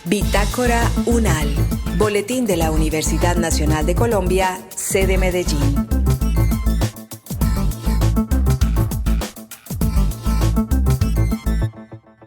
Bitácora UNAL, Boletín de la Universidad Nacional de Colombia, sede Medellín.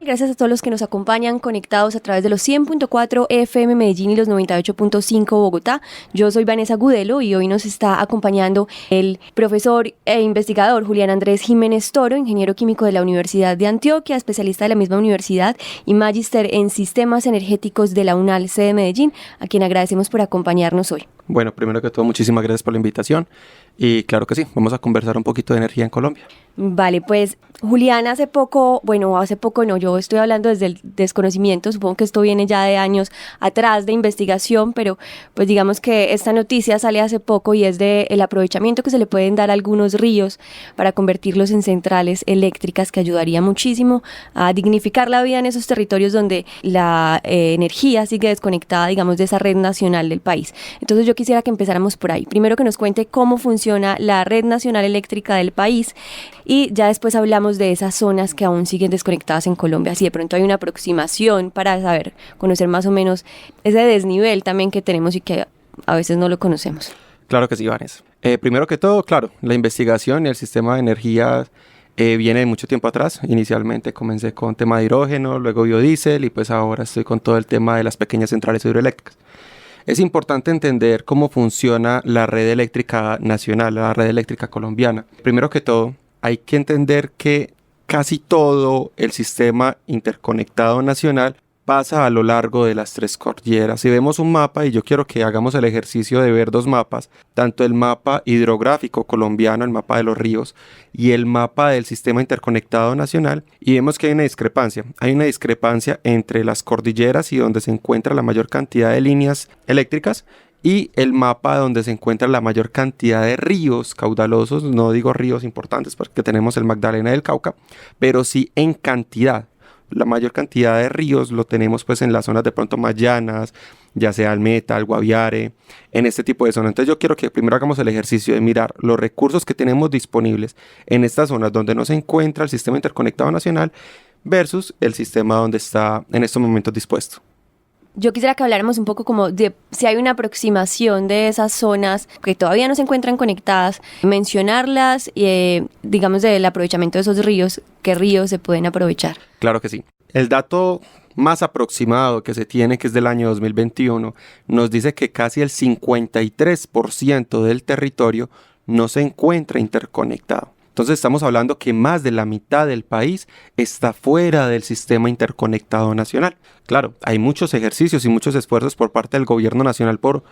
Gracias a todos los que nos acompañan conectados a través de los 100.4 FM Medellín y los 98.5 Bogotá. Yo soy Vanessa Gudelo y hoy nos está acompañando el profesor e investigador Julián Andrés Jiménez Toro, ingeniero químico de la Universidad de Antioquia, especialista de la misma universidad y magíster en sistemas energéticos de la UNAL sede Medellín, a quien agradecemos por acompañarnos hoy. Bueno, primero que todo, muchísimas gracias por la invitación y claro que sí, vamos a conversar un poquito de energía en Colombia. Vale, pues Julián, hace poco no, yo estoy hablando desde el desconocimiento, supongo que esto viene ya de años atrás de investigación, pero pues digamos que esta noticia sale hace poco y es de el aprovechamiento que se le pueden dar a algunos ríos para convertirlos en centrales eléctricas, que ayudaría muchísimo a dignificar la vida en esos territorios donde la energía sigue desconectada, digamos, de esa red nacional del país. Entonces yo quisiera que empezáramos por ahí. Primero que nos cuente cómo funciona la red nacional eléctrica del país y ya después hablamos de esas zonas que aún siguen desconectadas en Colombia. Si de pronto hay una aproximación para saber, conocer más o menos ese desnivel también que tenemos y que a veces no lo conocemos. Claro que sí, Vanessa. Primero que todo, claro, la investigación y el sistema de energía viene de mucho tiempo atrás. Inicialmente comencé con tema de hidrógeno, luego biodiesel y pues ahora estoy con todo el tema de las pequeñas centrales hidroeléctricas. Es importante entender cómo funciona la red eléctrica nacional, la red eléctrica colombiana. Primero que todo, hay que entender que casi todo el sistema interconectado nacional pasa a lo largo de las tres cordilleras. Si vemos un mapa, y yo quiero que hagamos el ejercicio de ver dos mapas, tanto el mapa hidrográfico colombiano, el mapa de los ríos, y el mapa del sistema interconectado nacional, y vemos que hay una discrepancia. Hay una discrepancia entre las cordilleras y donde se encuentra la mayor cantidad de líneas eléctricas, y el mapa donde se encuentra la mayor cantidad de ríos caudalosos, no digo ríos importantes porque tenemos el Magdalena del Cauca, pero sí en cantidad. La mayor cantidad de ríos lo tenemos pues en las zonas de pronto más llanas, ya sea el Meta, el Guaviare, en este tipo de zonas. Entonces yo quiero que primero hagamos el ejercicio de mirar los recursos que tenemos disponibles en estas zonas donde no se encuentra el sistema interconectado nacional versus el sistema donde está en estos momentos dispuesto. Yo quisiera que habláramos un poco como de si hay una aproximación de esas zonas que todavía no se encuentran conectadas, mencionarlas y digamos del aprovechamiento de esos ríos, qué ríos se pueden aprovechar. Claro que sí. El dato más aproximado que se tiene, que es del año 2021, nos dice que casi el 53% del territorio no se encuentra interconectado. Entonces estamos hablando que más de la mitad del país está fuera del sistema interconectado nacional. Claro, hay muchos ejercicios y muchos esfuerzos por parte del gobierno nacional por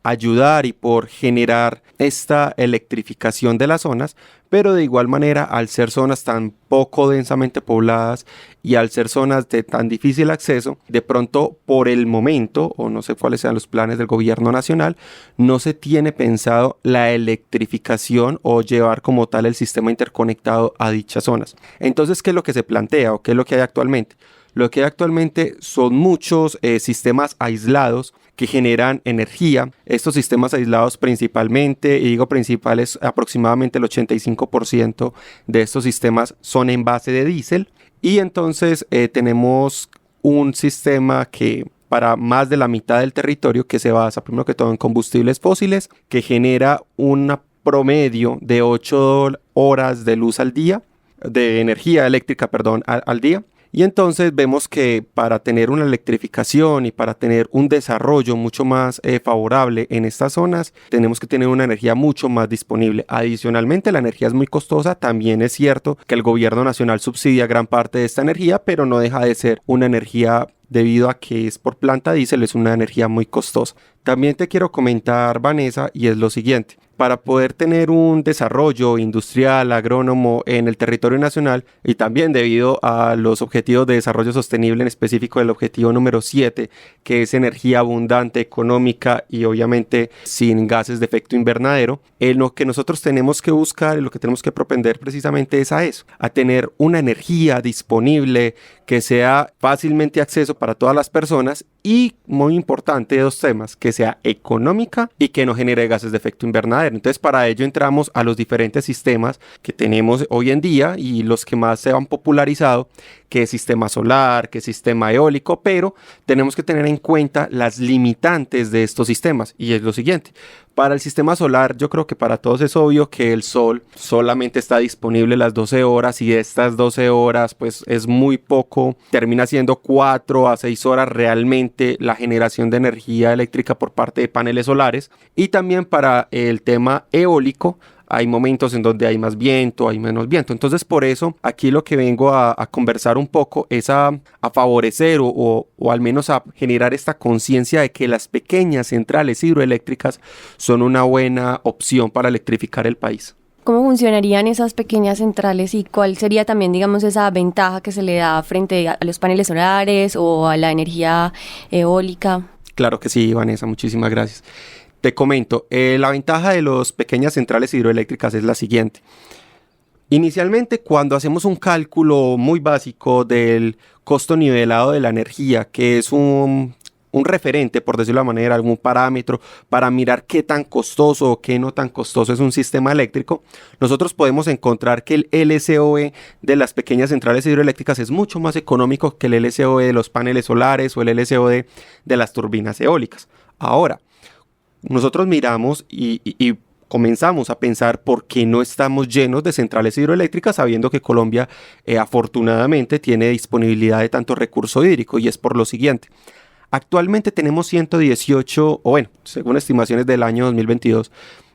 ayudar y por generar esta electrificación de las zonas, pero de igual manera, al ser zonas tan poco densamente pobladas y al ser zonas de tan difícil acceso, de pronto por el momento, o no sé cuáles sean los planes del gobierno nacional, no se tiene pensado la electrificación o llevar como tal el sistema interconectado a dichas zonas. Entonces, ¿qué es lo que se plantea o qué es lo que hay actualmente? Lo que hay actualmente son muchos sistemas aislados que generan energía. Estos sistemas aislados principalmente, y digo principales, aproximadamente el 85% de estos sistemas son en base de diésel. Y entonces tenemos un sistema que para más de la mitad del territorio que se basa primero que todo en combustibles fósiles, que genera un promedio de 8 horas de luz al día, de energía eléctrica, al día. Y entonces vemos que para tener una electrificación y para tener un desarrollo mucho más favorable en estas zonas, tenemos que tener una energía mucho más disponible. Adicionalmente, la energía es muy costosa. También es cierto que el gobierno nacional subsidia gran parte de esta energía, pero no deja de ser una energía, debido a que es por planta diésel, es una energía muy costosa. También te quiero comentar, Vanessa, y es lo siguiente. Para poder tener un desarrollo industrial, agrónomo en el territorio nacional y también debido a los objetivos de desarrollo sostenible, en específico el objetivo número 7, que es energía abundante, económica y obviamente sin gases de efecto invernadero, en lo que nosotros tenemos que buscar y lo que tenemos que propender precisamente es a eso, a tener una energía disponible que sea fácilmente acceso para todas las personas y, muy importante, dos temas, que sea económica y que no genere gases de efecto invernadero. Entonces, para ello entramos a los diferentes sistemas que tenemos hoy en día y los que más se han popularizado, qué sistema solar, qué sistema eólico, pero tenemos que tener en cuenta las limitantes de estos sistemas. Y es lo siguiente: para el sistema solar, yo creo que para todos es obvio que el sol solamente está disponible las 12 horas y de estas 12 horas pues es muy poco, termina siendo 4 a 6 horas realmente la generación de energía eléctrica por parte de paneles solares. Y también para el tema eólico, hay momentos en donde hay más viento, hay menos viento. Entonces, por eso, aquí lo que vengo a conversar un poco es a favorecer o al menos a generar esta conciencia de que las pequeñas centrales hidroeléctricas son una buena opción para electrificar el país. ¿Cómo funcionarían esas pequeñas centrales y cuál sería también, digamos, esa ventaja que se le da frente a los paneles solares o a la energía eólica? Claro que sí, Vanessa, muchísimas gracias. Te comento, la ventaja de las pequeñas centrales hidroeléctricas es la siguiente. Inicialmente, cuando hacemos un cálculo muy básico del costo nivelado de la energía, que es un referente, por decirlo de una manera, algún parámetro para mirar qué tan costoso o qué no tan costoso es un sistema eléctrico, nosotros podemos encontrar que el LCOE de las pequeñas centrales hidroeléctricas es mucho más económico que el LCOE de los paneles solares o el LCOE de las turbinas eólicas. Ahora, nosotros miramos y comenzamos a pensar por qué no estamos llenos de centrales hidroeléctricas, sabiendo que Colombia afortunadamente tiene disponibilidad de tanto recurso hídrico, y es por lo siguiente. Actualmente tenemos 118, o bueno, según estimaciones del año 2022,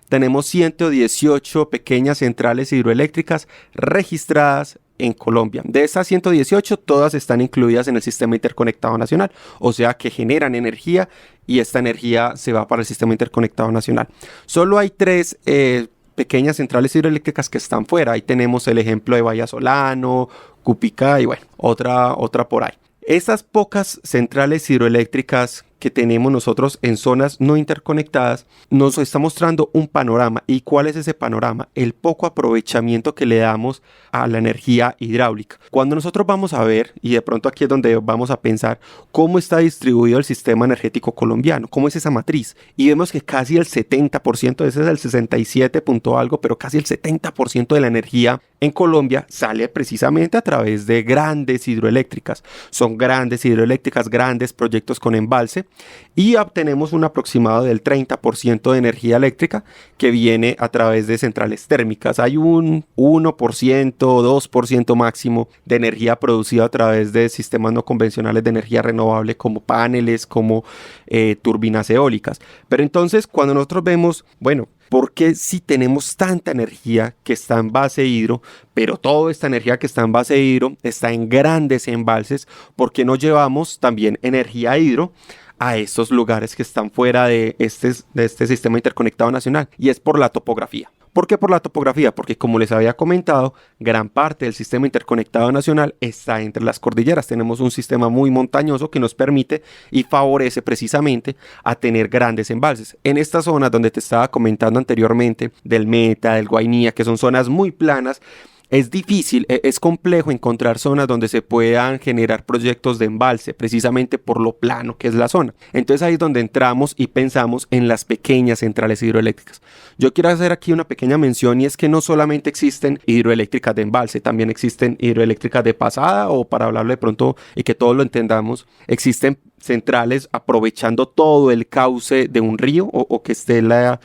tenemos 118 pequeñas centrales hidroeléctricas registradas en Colombia. De esas 118, todas están incluidas en el Sistema Interconectado Nacional, o sea que generan energía y esta energía se va para el Sistema Interconectado Nacional. Solo hay 3 pequeñas centrales hidroeléctricas que están fuera. Ahí tenemos el ejemplo de Vallasolano, Cupicá y bueno, otra por ahí. Estas pocas centrales hidroeléctricas que tenemos nosotros en zonas no interconectadas nos está mostrando un panorama. ¿Y cuál es ese panorama? El poco aprovechamiento que le damos a la energía hidráulica. Cuando nosotros vamos a ver, y de pronto aquí es donde vamos a pensar cómo está distribuido el sistema energético colombiano, cómo es esa matriz, y vemos que casi el 70%, ese es el 67 punto algo, pero casi el 70% de la energía en Colombia sale precisamente a través de grandes hidroeléctricas. Son grandes hidroeléctricas, grandes proyectos con embalse, y obtenemos un aproximado del 30% de energía eléctrica que viene a través de centrales térmicas. Hay un 1%, 2% máximo de energía producida a través de sistemas no convencionales de energía renovable como paneles, como turbinas eólicas. Pero entonces, cuando nosotros vemos, bueno, ¿por qué si tenemos tanta energía que está en base hidro, pero toda esta energía que está en base hidro está en grandes embalses? ¿Por qué no llevamos también energía hidro a estos lugares que están fuera de este sistema interconectado nacional? Y es por la topografía. ¿Por qué por la topografía? Porque, como les había comentado, gran parte del sistema interconectado nacional está entre las cordilleras. Tenemos un sistema muy montañoso que nos permite y favorece precisamente a tener grandes embalses. En estas zonas donde te estaba comentando anteriormente, del Meta, del Guainía, que son zonas muy planas, es difícil, es complejo encontrar zonas donde se puedan generar proyectos de embalse, precisamente por lo plano que es la zona. Entonces ahí es donde entramos y pensamos en las pequeñas centrales hidroeléctricas. Yo quiero hacer aquí una pequeña mención, y es que no solamente existen hidroeléctricas de embalse, también existen hidroeléctricas de pasada, o para hablarlo de pronto y que todos lo entendamos, existen centrales aprovechando todo el cauce de un río, o que esté la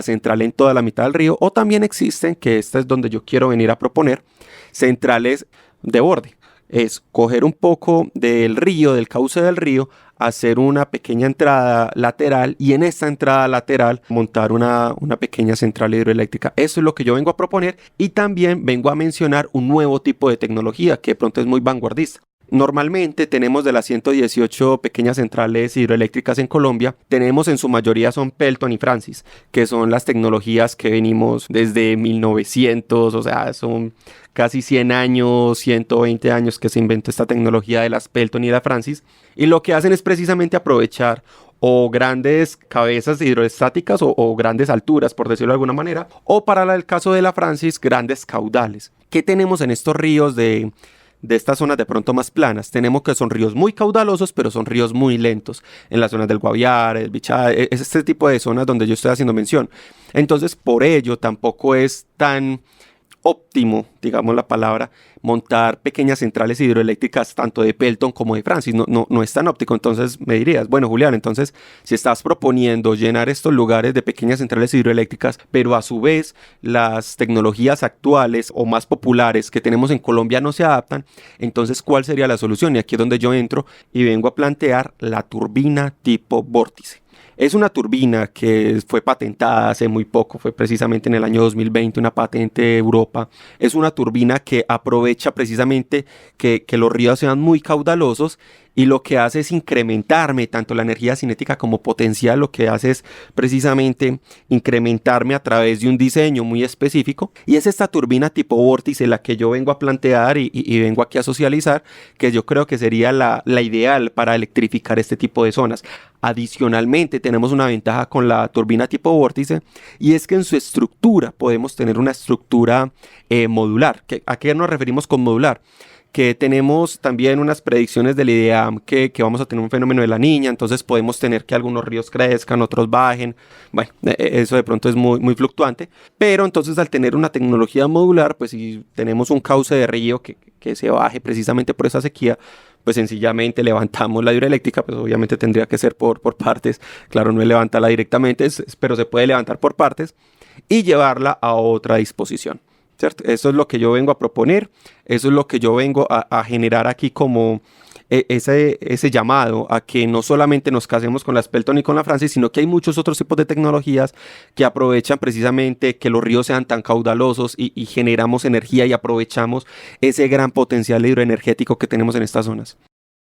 central en toda la mitad del río, o también existen, que esta es donde yo quiero venir a proponer, centrales de borde. Es coger un poco del río, del cauce del río, hacer una pequeña entrada lateral y en esta entrada lateral montar una pequeña central hidroeléctrica. Eso es lo que yo vengo a proponer, y también vengo a mencionar un nuevo tipo de tecnología que de pronto es muy vanguardista. Normalmente tenemos de las 118 pequeñas centrales hidroeléctricas en Colombia, tenemos en su mayoría son Pelton y Francis, que son las tecnologías que venimos desde 1900, o sea, son casi 100 años, 120 años que se inventó esta tecnología de las Pelton y la Francis, y lo que hacen es precisamente aprovechar o grandes cabezas hidroestáticas o grandes alturas, por decirlo de alguna manera, o para el caso de la Francis, grandes caudales. ¿Qué tenemos en estos ríos de estas zonas de pronto más planas? Tenemos que son ríos muy caudalosos, pero son ríos muy lentos. En las zonas del Guaviare, el Bichada, es este tipo de zonas donde yo estoy haciendo mención. Entonces, por ello, tampoco es tan óptimo, digamos la palabra, montar pequeñas centrales hidroeléctricas tanto de Pelton como de Francis. No es tan óptico. Entonces me dirías, bueno, Julián, entonces si estás proponiendo llenar estos lugares de pequeñas centrales hidroeléctricas, pero a su vez las tecnologías actuales o más populares que tenemos en Colombia no se adaptan, entonces ¿cuál sería la solución? Y aquí es donde yo entro y vengo a plantear la turbina tipo vórtice. Es una turbina que fue patentada hace muy poco, fue precisamente en el año 2020 una patente de Europa. Es una turbina que aprovecha precisamente que los ríos sean muy caudalosos y lo que hace es incrementarme tanto la energía cinética como potencial. Lo que hace es precisamente incrementarme a través de un diseño muy específico, y es esta turbina tipo vórtice la que yo vengo a plantear y vengo aquí a socializar, que yo creo que sería la ideal para electrificar este tipo de zonas. Adicionalmente tenemos una ventaja con la turbina tipo vórtice, y es que en su estructura podemos tener una estructura modular. ¿A qué nos referimos con modular? Que tenemos también unas predicciones del IDEAM que vamos a tener un fenómeno de la Niña, entonces podemos tener que algunos ríos crezcan, otros bajen. Bueno, eso de pronto es muy fluctuante, pero entonces al tener una tecnología modular, pues si tenemos un cauce de río que se baje precisamente por esa sequía, pues sencillamente levantamos la hidroeléctrica. Pues obviamente tendría que ser por partes, claro, no es levantarla directamente, pero se puede levantar por partes y llevarla a otra disposición, ¿cierto? Eso es lo que yo vengo a proponer, eso es lo que yo vengo a generar aquí como ese llamado a que no solamente nos casemos con la Pelton y con la Francis, sino que hay muchos otros tipos de tecnologías que aprovechan precisamente que los ríos sean tan caudalosos y generamos energía y aprovechamos ese gran potencial hidroenergético que tenemos en estas zonas.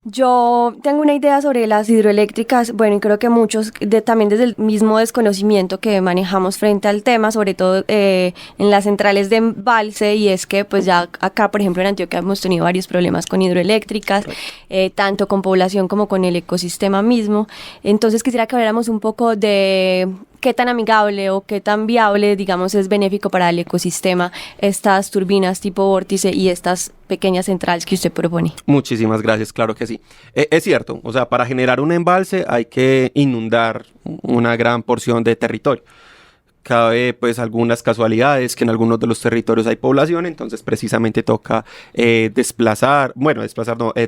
Yo tengo una idea sobre las hidroeléctricas, bueno, y creo que muchos, también desde el mismo desconocimiento que manejamos frente al tema, sobre todo en las centrales de embalse, y es que pues ya acá, por ejemplo, en Antioquia hemos tenido varios problemas con hidroeléctricas, tanto con población como con el ecosistema mismo. Entonces quisiera que habláramos un poco de qué tan amigable o qué tan viable, digamos, es benéfico para el ecosistema estas turbinas tipo vórtice y estas pequeñas centrales que usted propone. Muchísimas gracias, claro que sí. Es cierto, o sea, para generar un embalse hay que inundar una gran porción de territorio. Cabe pues algunas casualidades que en algunos de los territorios hay población, entonces precisamente toca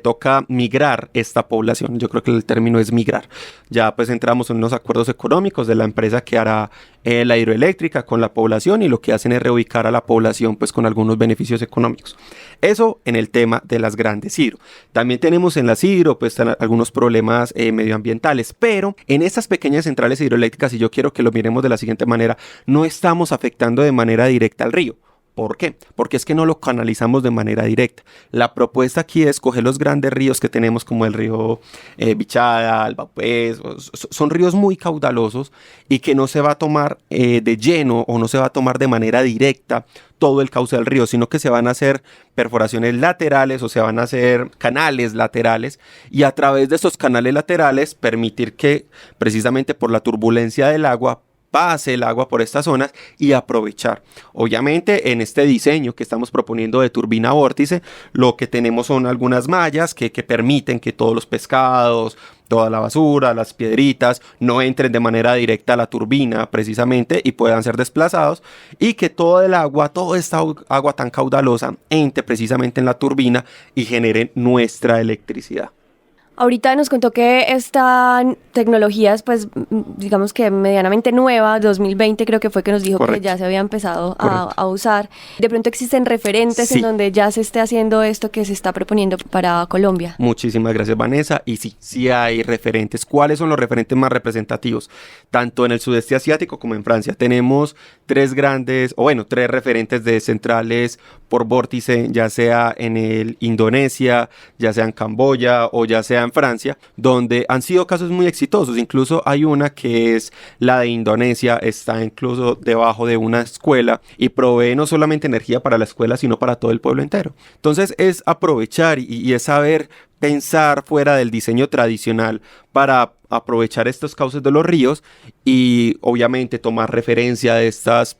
toca migrar esta población. Yo creo que el término es migrar. Ya pues entramos en unos acuerdos económicos de la empresa que hará la hidroeléctrica con la población, y lo que hacen es reubicar a la población pues con algunos beneficios económicos. Eso en el tema de las grandes hidro. También tenemos en las hidro pues algunos problemas medioambientales, pero en estas pequeñas centrales hidroeléctricas, y yo quiero que lo miremos de la siguiente manera, no estamos afectando de manera directa al río. ¿Por qué? Porque es que no lo canalizamos de manera directa. La propuesta aquí es coger los grandes ríos que tenemos, como el río Bichada, el Baupés. Son ríos muy caudalosos y que no se va a tomar de lleno, o no se va a tomar de manera directa todo el cauce del río, sino que se van a hacer perforaciones laterales o se van a hacer canales laterales, y a través de estos canales laterales permitir que precisamente por la turbulencia del agua pase el agua por estas zonas y aprovechar. Obviamente en este diseño que estamos proponiendo de turbina vórtice, lo que tenemos son algunas mallas que permiten que todos los pescados, toda la basura, las piedritas no entren de manera directa a la turbina precisamente y puedan ser desplazados, y que todo el agua, toda esta agua tan caudalosa entre precisamente en la turbina y genere nuestra electricidad. Ahorita nos contó que esta tecnología es, pues, digamos que medianamente nueva, 2020 creo que fue que nos dijo. Correcto. Que ya se había empezado a usar. De pronto existen referentes, sí, en donde ya se esté haciendo esto que se está proponiendo para Colombia. Muchísimas gracias, Vanessa. Y sí hay referentes. ¿Cuáles son los referentes más representativos? Tanto en el sudeste asiático como en Francia. Tenemos tres referentes de centrales por vórtice, ya sea en Indonesia, ya sea en Camboya o ya sea en Francia, donde han sido casos muy exitosos. Incluso hay una que es la de Indonesia, está incluso debajo de una escuela y provee no solamente energía para la escuela, sino para todo el pueblo entero. Entonces es aprovechar y es saber pensar fuera del diseño tradicional para aprovechar estos cauces de los ríos, y obviamente tomar referencia de estas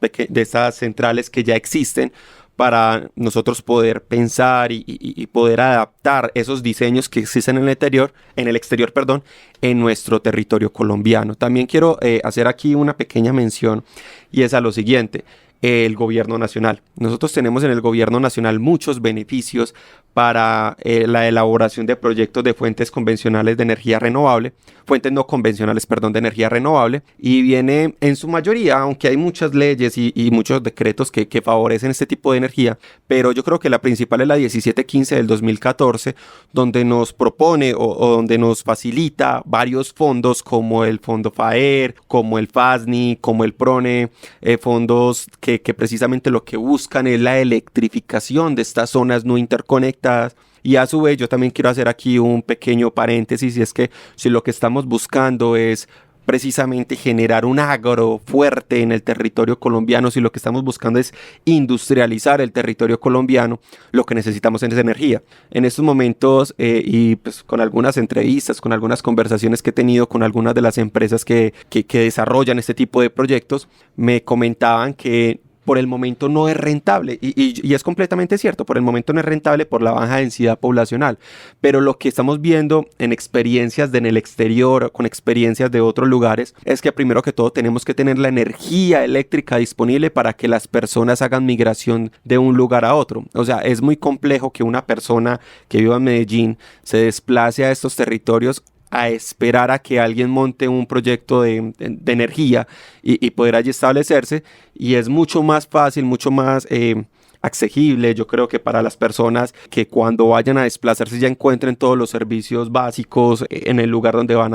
centrales que ya existen, para nosotros poder pensar y poder adaptar esos diseños que existen en el exterior, en nuestro territorio colombiano. También quiero hacer aquí una pequeña mención, y es a lo siguiente. el gobierno nacional. Nosotros tenemos en el gobierno nacional muchos beneficios para la elaboración de proyectos de fuentes convencionales de energía renovable, fuentes no convencionales, perdón, de energía renovable, y viene en su mayoría, aunque hay muchas leyes y muchos decretos que favorecen este tipo de energía, pero yo creo que la principal es la 1715 del 2014, donde nos propone o donde nos facilita varios fondos como el Fondo FAER, como el FASNI, como el PRONE, fondos que precisamente lo que buscan es la electrificación de estas zonas no interconectadas. Y a su vez yo también quiero hacer aquí un pequeño paréntesis, y es que si lo que estamos buscando es precisamente generar un agro fuerte en el territorio colombiano, si lo que estamos buscando es industrializar el territorio colombiano, lo que necesitamos es energía. En estos momentos, y pues con algunas entrevistas, con algunas conversaciones que he tenido con algunas de las empresas que desarrollan este tipo de proyectos, me comentaban que por el momento no es rentable, y es completamente cierto, por el momento no es rentable por la baja densidad poblacional, pero lo que estamos viendo en experiencias en el exterior, con experiencias de otros lugares, es que primero que todo tenemos que tener la energía eléctrica disponible para que las personas hagan migración de un lugar a otro. O sea, es muy complejo que una persona que viva en Medellín se desplace a estos territorios a esperar a que alguien monte un proyecto de energía y poder allí establecerse, y es mucho más fácil, mucho más accesible, yo creo, que para las personas que cuando vayan a desplazarse ya encuentren todos los servicios básicos en el lugar donde van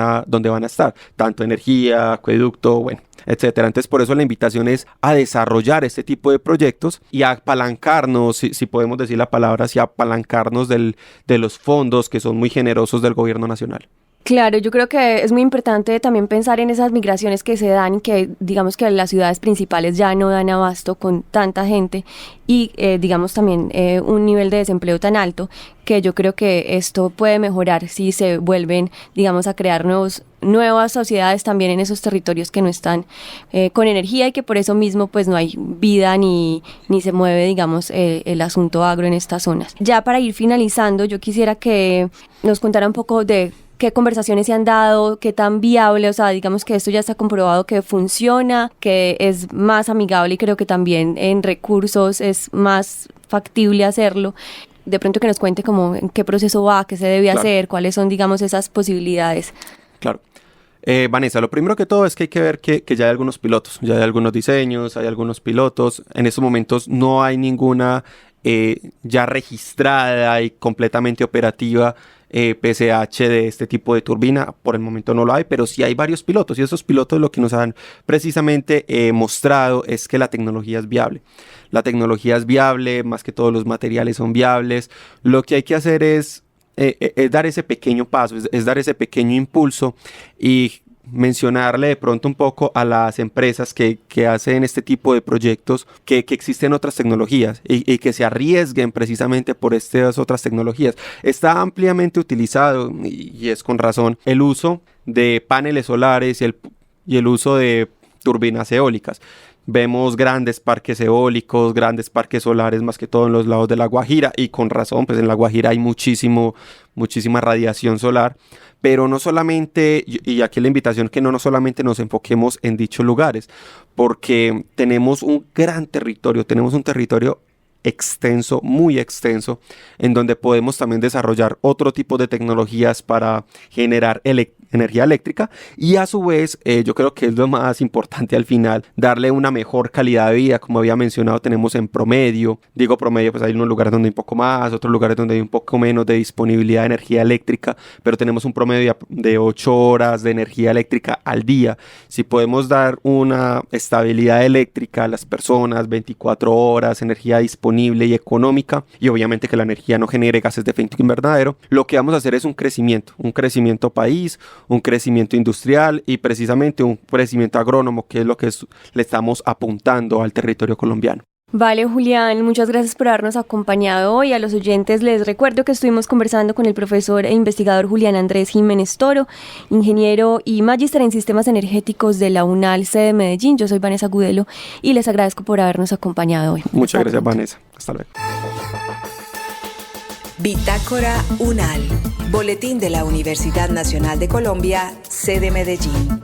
a estar, tanto energía, acueducto, bueno, etcétera. Entonces, por eso la invitación es a desarrollar este tipo de proyectos y a apalancarnos, si podemos decir la palabra así, apalancarnos de los fondos que son muy generosos del gobierno nacional. Claro, yo creo que es muy importante también pensar en esas migraciones que se dan, que digamos que las ciudades principales ya no dan abasto con tanta gente, y digamos también un nivel de desempleo tan alto, que yo creo que esto puede mejorar si se vuelven, digamos, a crear nuevas sociedades también en esos territorios que no están con energía, y que por eso mismo pues no hay vida ni se mueve, digamos, el asunto agro en estas zonas. Ya para ir finalizando, yo quisiera que nos contara un poco de qué conversaciones se han dado, qué tan viable, o sea, digamos que esto ya está comprobado que funciona, que es más amigable, y creo que también en recursos es más factible hacerlo. De pronto que nos cuente como en qué proceso va, qué se debe hacer, cuáles son, digamos, esas posibilidades. Claro. Vanessa, lo primero que todo es que hay que ver que ya hay algunos pilotos, ya hay algunos diseños, hay algunos pilotos. En estos momentos no hay ninguna ya registrada y completamente operativa PCH de este tipo de turbina. Por el momento no lo hay, pero sí hay varios pilotos, y esos pilotos lo que nos han precisamente mostrado es que la tecnología es viable. La tecnología es viable, más que todos los materiales son viables. Lo que hay que hacer es dar ese pequeño paso, es dar ese pequeño impulso y mencionarle de pronto un poco a las empresas que hacen este tipo de proyectos que existen otras tecnologías y que se arriesguen precisamente por estas otras tecnologías. Está ampliamente utilizado, y es con razón, el uso de paneles solares y el uso de turbinas eólicas. Vemos grandes parques eólicos, grandes parques solares, más que todo en los lados de La Guajira, y con razón, pues en La Guajira hay muchísima radiación solar. Pero no solamente, y aquí la invitación, que no solamente nos enfoquemos en dichos lugares, porque tenemos un gran territorio, tenemos un territorio extenso, muy extenso, en donde podemos también desarrollar otro tipo de tecnologías para generar energía eléctrica, y a su vez yo creo que es lo más importante al final, darle una mejor calidad de vida. Como había mencionado, tenemos en promedio, digo promedio, pues hay unos lugares donde hay un poco más, otros lugares donde hay un poco menos de disponibilidad de energía eléctrica, pero tenemos un promedio de 8 horas de energía eléctrica al día. Si podemos dar una estabilidad eléctrica a las personas, 24 horas, energía disponible y económica, y obviamente que la energía no genere gases de efecto invernadero, lo que vamos a hacer es un crecimiento país, un crecimiento industrial y precisamente un crecimiento agrónomo, que es lo que le estamos apuntando al territorio colombiano. Vale, Julián, muchas gracias por habernos acompañado hoy. A los oyentes les recuerdo que estuvimos conversando con el profesor e investigador Julián Andrés Jiménez Toro, ingeniero y magíster en sistemas energéticos de la UNAL, sede de Medellín. Yo soy Vanessa Gudelo y les agradezco por habernos acompañado hoy. Muchas gracias, Vanessa. Hasta luego. Bitácora UNAL, Boletín de la Universidad Nacional de Colombia, sede Medellín.